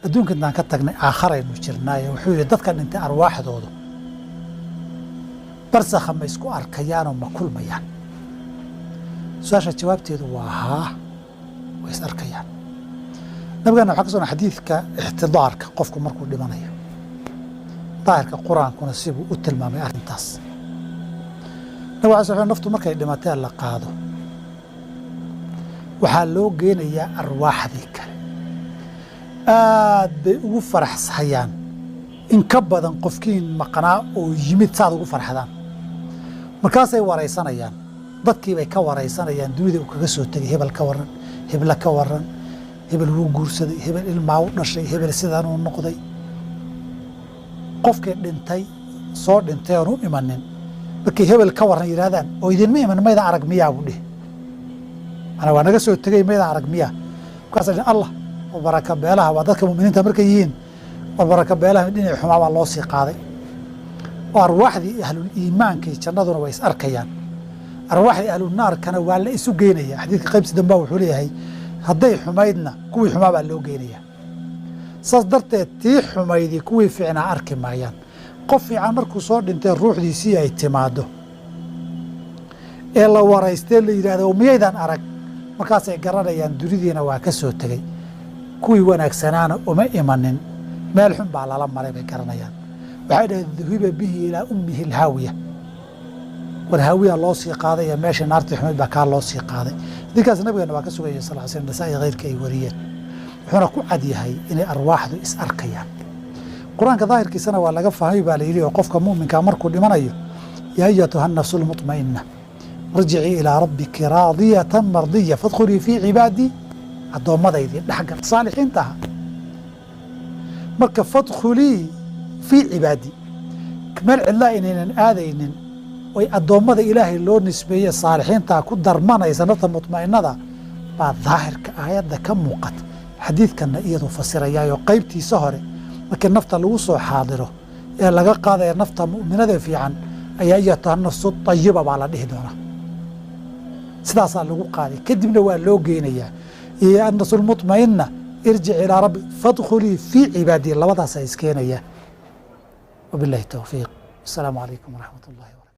adduunka intaan ka tagnay aakharaynu jirnaaye wuxuu yidhi dadkan intay arwaaxdoodu barsakha ma isku arkayaanoo ma kulmayaan su-aasha jawaabteedu waa haa way is arkayaan nabigeena waxaa ka sugan xadiidka ixtidaarka qofku markuu dhimanayo daahirka qur-aankuna sibuu u tilmaamay arrintaas nabig alay sl naftu markay dhimatee la qaado waxaa loo geenayaa arwaaxdii kale aad bay ugu faraxsahayaan in ka badan qofkiin maqnaa oo yimid saad ugu farxdaan markaasay waraysanayaan dadkii bay ka waraysanayaan dunida uu kaga soo tegay hebel ka waran hebla ka waran hebel wuu guursaday hebel ilmaa u dhashay hebel sidaan uu noqday qofkii dhintay soo dhintay oon u imanin markay hebel ka waran yidhahdaan oo idinma iman mayda arag miyaa buu dhih ana waa naga soo tegey mayda arag miyaa markaasa dhin allah oo baraka beelaha waa dadka mu'miniinta markay yihiin oo baraka beelaha dhinaci xumaa baa loo sii qaaday oo arwaaxdii ahlul iimaankay jannaduna way is arkayaan arwaaxdii ahlunaarkana waa la isu geynaya xadiidka qaybsi dambaa wuxuu leeyahay hadday xumaydna kuwii xumaa baa loo geynayaa saas darteed tii xumaydii kuwii fiicnaa arki maayaan qof fiican markuu soo dhintay ruuxdiisii ay timaaddo ee la waraystee la yidhahdo miyaydaan arag markaasay garanayaan dunidiina waa ka soo tegey kuwii wanaagsanaana uma imanin meel xun baa lala maray bay garanayaan waxay dhaheen duhiba bihi ilaa ummihi alhaawiya war haawiya loo sii qaaday ee meesha naartii xumayd baa kaa loo sii qaaday dinkaas nabigeena waa ka sugaya sal l slam nasaa-i keyrka ay wariyeen wuxuuna ku cad yahay inay arwaaxdu is arkayaan qur-aanka daahirkiisana waa laga fahmay baa la yidhi oo qofka mu'minkaa markuu dhimanayo yaa ayatuha nafsu lmutma'ina irjicii ilaa rabbiki raadiyatan mardiya fadkhulii fii cibaadii addoomadaydii dhexgal saalixiinta aha marka fadkhulii fii cibaadii meel cidlaa inaynan aadaynin oy addoommada ilaahay loo nisbeeye saalixiintaa ku darmanaysa nafta mutma'inada baa daahirka aayadda ka muuqata xadiidkanna iyaduu fasirayaayoo qaybtiisa hore markii nafta lagu soo xaadiro ee laga qaadaya nafta mu'minada fiican ayaa ayatuha nafsu tayiba baa la dhihi doonaa sidaasaa lagu qaaday kadibna waa loo geynayaa iyo annafsu lmutma'ina irjic ilaa rabbi fadkhulii fii cibaadii labadaasaa iskeenayaa wabillahi towfiiq assalaamu calaykum waraxmat ullahi wabarakatu